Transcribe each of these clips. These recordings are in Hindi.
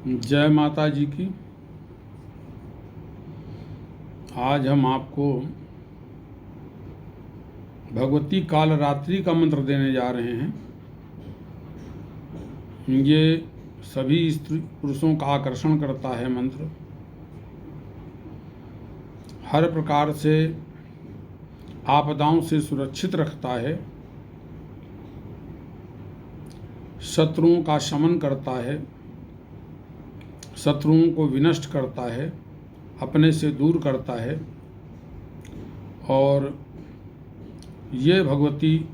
जय माता जी की। आज हम आपको भगवती कालरात्रि का मंत्र देने जा रहे हैं। ये सभी स्त्री पुरुषों का आकर्षण करता है मंत्र। हर प्रकार से आपदाओं से सुरक्षित रखता है, शत्रुओं का शमन करता है, शत्रुओं को विनष्ट करता है, अपने से दूर करता है। और ये भगवती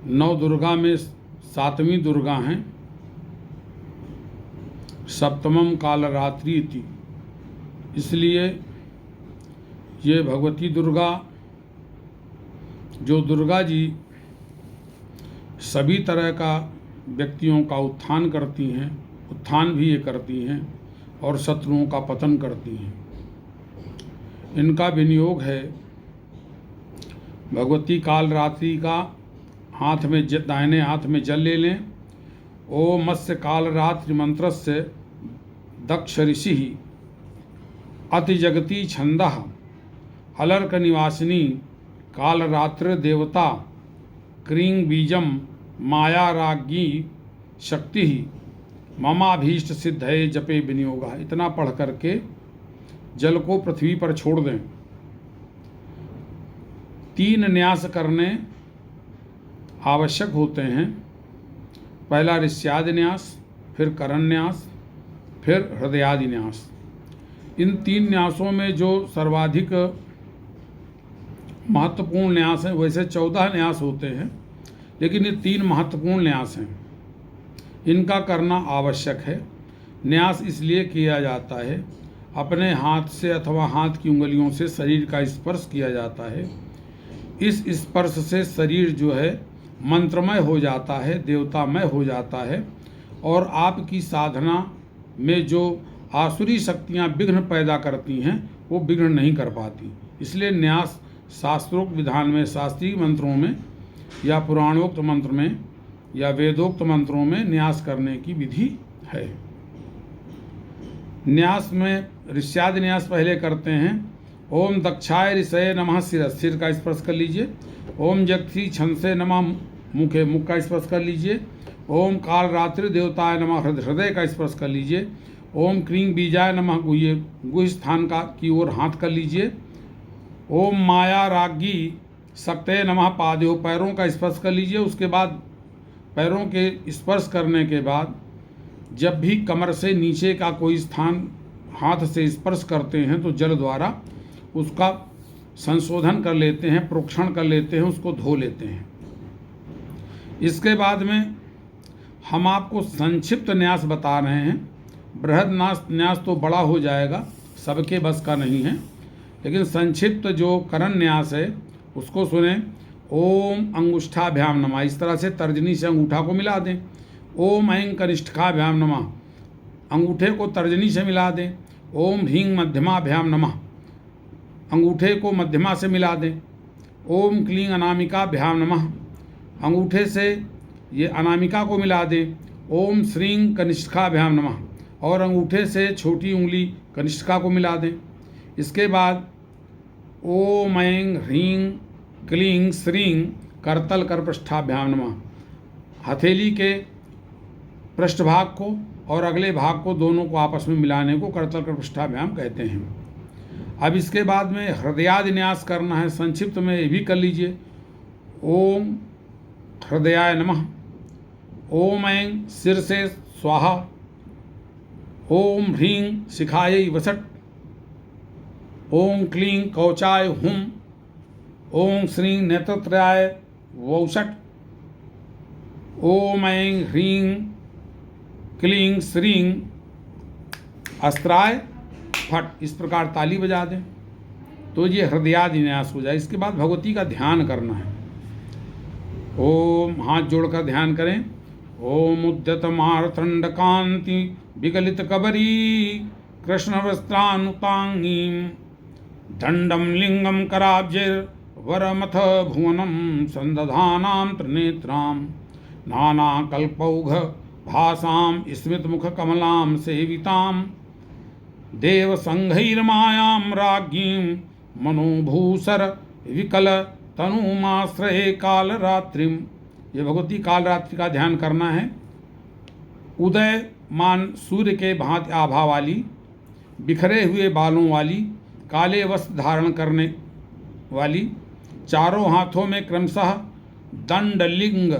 नौ दुर्गा में सातवीं दुर्गा हैं। सप्तमम कालरात्रि इति, इसलिए ये भगवती दुर्गा, जो दुर्गा जी सभी तरह का व्यक्तियों का उत्थान करती हैं, उत्थान भी ये करती हैं और शत्रुओं का पतन करती हैं। इनका विनियोग है भगवती कालरात्रि का हाथ में दाहिने हाथ में जल ले लें। ओम मत्स्य कालरात्रि मंत्र से दक्ष ऋषि अति जगती छंदः अलर्क निवासिनी कालरात्र देवता क्रीं बीजम माया राज्ञी शक्ति ममाभीष्ट सिद्धये जपे विनियोगा। इतना पढ़ करके जल को पृथ्वी पर छोड़ दें। 3 न्यास करने आवश्यक होते हैं। पहला ऋष्यादि न्यास, फिर करण न्यास, फिर हृदयादि न्यास। इन 3 न्यासों में जो सर्वाधिक महत्वपूर्ण न्यास हैं, वैसे 14 न्यास होते हैं, लेकिन ये 3 महत्वपूर्ण न्यास हैं। इनका करना आवश्यक है। न्यास इसलिए किया जाता है, अपने हाथ से अथवा हाथ की उंगलियों से शरीर का स्पर्श किया जाता है। इस स्पर्श से शरीर जो है मंत्रमय हो जाता है, देवतामय हो जाता है, और आपकी साधना में जो आसुरी शक्तियाँ विघ्न पैदा करती हैं वो विघ्न नहीं कर पाती। इसलिए न्यास शास्त्रोक्त विधान में, शास्त्रीय मंत्रों में या पुराणोक्त मंत्र में या वेदोक्त मंत्रों में न्यास करने की विधि है। न्यास में ऋष्यादि न्यास पहले करते हैं। ओम दक्षाय ऋषये नमः सिर का स्पर्श कर लीजिए। ओम जगती छंसे नमः मुखे, मुख का स्पर्श कर लीजिए। ओम कालरात्रि देवताय नमः हृदय का स्पर्श कर लीजिए। ओम क्रीं बीजाय नमः गुह स्थान का की ओर हाथ कर लीजिए। ओम माया राज्ञी शक्तये नमः पादयो, पैरों का स्पर्श कर लीजिए। उसके बाद पैरों के स्पर्श करने के बाद जब भी कमर से नीचे का कोई स्थान हाथ से स्पर्श करते हैं तो जल द्वारा उसका संशोधन कर लेते हैं, प्रोक्षण कर लेते हैं, उसको धो लेते हैं। इसके बाद में हम आपको संक्षिप्त न्यास बता रहे हैं। बृहद न्यास तो बड़ा हो जाएगा, सबके बस का नहीं है, लेकिन संक्षिप्त जो करण न्यास है उसको सुने। ओम अंगुष्ठाभ्याम नमः, इस तरह से तर्जनी से अंगूठा को मिला दें। ओम ऐं कनिष्ठिकाभ्याम नमः, अंगूठे को तर्जनी से मिला दें। ओम ह्रीं मध्यमाभ्याम नमः, अंगूठे को मध्यमा से मिला दें। ओम क्लीं अनामिकाभ्याम नमः, अंगूठे से ये अनामिका को मिला दें। ओम श्रीं कनिष्ठिकाभ्याम नमः, और अंगूठे से छोटी उंगली कनिष्ठिका को मिला दें। इसके बाद ओम ऐं ह्रीं क्लीं श्रीं करतल करपृष्ठाभ्याम नमः, हथेली के पृष्ठभाग को और अगले भाग को दोनों को आपस में मिलाने को करतल करपृष्ठाभ्याम कहते हैं। अब इसके बाद में हृदयादि न्यास करना है। संक्षिप्त में ये भी कर लीजिए। ओम हृदयाय नमः, ओम ऐं सिर से स्वाहा, ओम ह्रीं शिखायै वसट, ओम क्लीं कौचाय हुम, ओम श्रीं नेत्रत्रयाय वौषट, ओम ऐं ह्रीं क्लीं श्रीं अस्त्राय फट। इस प्रकार ताली बजा दें तो ये हृदयादि न्यास हो जाए। इसके बाद भगवती का ध्यान करना है। ओम, हाथ जोड़कर ध्यान करें। ओम उद्यत मारतंड कांति विगलित कबरी कृष्ण वस्त्रानुतांगीं दंडम लिंगम कराब्जैर वरमथ भुवनम संदधानां त्रिनेत्रां नानाकल्पौघ भासाम स्मित मुख कमलाम सेविताम देव संघैर्मायां राज्ञीं मनोभूसर विकल तनुमाश्रये काल रात्रिम। ये भगवती काल रात्रि का ध्यान करना है। उदयमान सूर्य के भांति आभा वाली, बिखरे हुए बालों वाली, काले वस्त्र धारण करने वाली, चारों हाथों में क्रमशः दंड, लिंग,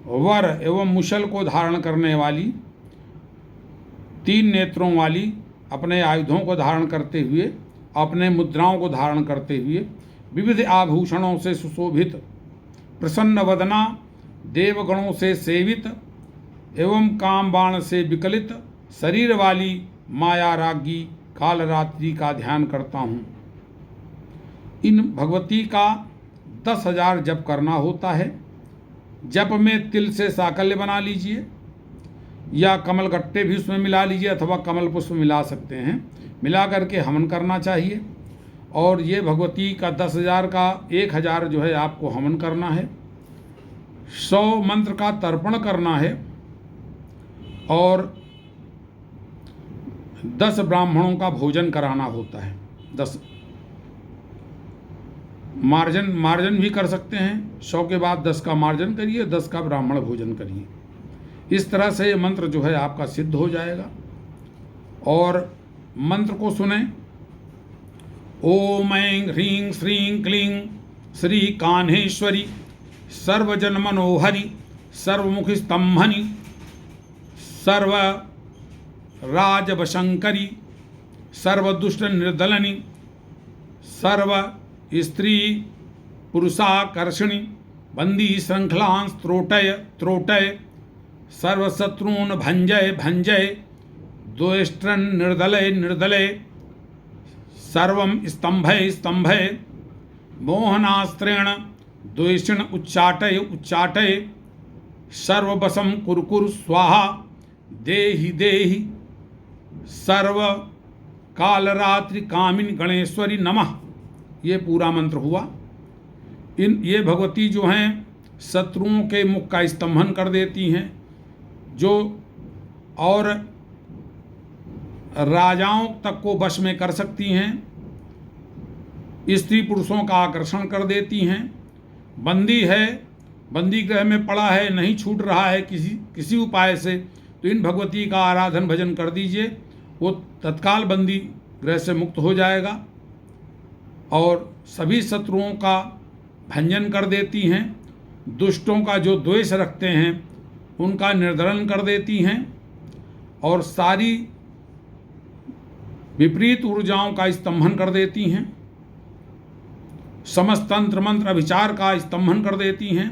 वर एवं मुशल को धारण करने वाली, 3 नेत्रों वाली, अपने आयुधों को धारण करते हुए, अपने मुद्राओं को धारण करते हुए, विविध आभूषणों से सुशोभित, प्रसन्न वदना, देवगणों से सेवित एवं काम बाण से विकलित शरीर वाली माया रागी कालरात्रि का ध्यान करता हूँ। इन भगवती का 10,000 जप करना होता है। जप में तिल से साकल्य बना लीजिए या कमल गट्टे भी उसमें मिला लीजिए अथवा कमल पुष्प मिला सकते हैं। मिला करके हवन करना चाहिए। और ये भगवती का 10,000 का 1,000 जो है आपको हवन करना है। 100 मंत्र का तर्पण करना है और 10 ब्राह्मणों का भोजन कराना होता है। 10 मार्जन भी कर सकते हैं। 100 के बाद 10 का मार्जन करिए, 10 का ब्राह्मण भोजन करिए। इस तरह से ये मंत्र जो है आपका सिद्ध हो जाएगा। और मंत्र को सुने। ओम ऐं ह्रीं श्रीं क्लीं श्री कान्हेश्वरी सर्वजन मनोहरि सर्वमुखी स्तंभनि सर्व राजवशंकरी सर्वदुष्ट निर्दलनी सर्व स्त्री पुरुषाकर्षणी बंदी श्रृंखलां त्रोटय सर्वशत्रून् भंजय द्वेष्टन् निर्दलय सर्वं स्तंभय मोहनास्त्रेण द्वेषिण उच्चाटय सर्ववशं कुरु स्वाहा देहि सर्व कालरात्रि कामिनी गणेश्वरी नमः। ये पूरा मंत्र हुआ। ये भगवती जो हैं शत्रुओं के मुख का स्तंभन कर देती हैं, जो और राजाओं तक को वश में कर सकती हैं, स्त्री पुरुषों का आकर्षण कर देती हैं। बंदी है, बंदी गृह में पड़ा है, नहीं छूट रहा है किसी उपाय से, तो इन भगवती का आराधन भजन कर दीजिए, वो तत्काल बंदी गृह से मुक्त हो जाएगा। और सभी शत्रुओं का भंजन कर देती हैं। दुष्टों का जो द्वेष रखते हैं उनका निर्दलन कर देती हैं और सारी विपरीत ऊर्जाओं का स्तंभन कर देती हैं। समस्त तंत्र मंत्र अभिचार का स्तंभन कर देती हैं।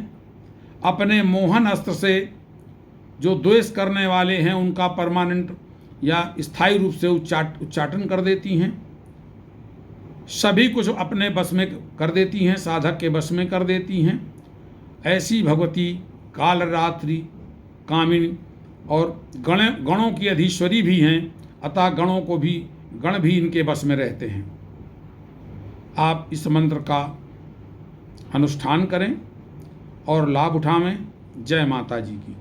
अपने मोहन अस्त्र से जो द्वेष करने वाले हैं उनका परमानेंट या स्थायी रूप से उच्चाटन कर देती हैं। सभी कुछ अपने बस में कर देती हैं, साधक के बस में कर देती हैं। ऐसी भगवती कालरात्रि कामिनी और गणों की अधीश्वरी भी हैं, अतः गण भी इनके बस में रहते हैं। आप इस मंत्र का अनुष्ठान करें और लाभ उठावें। जय माता जी की।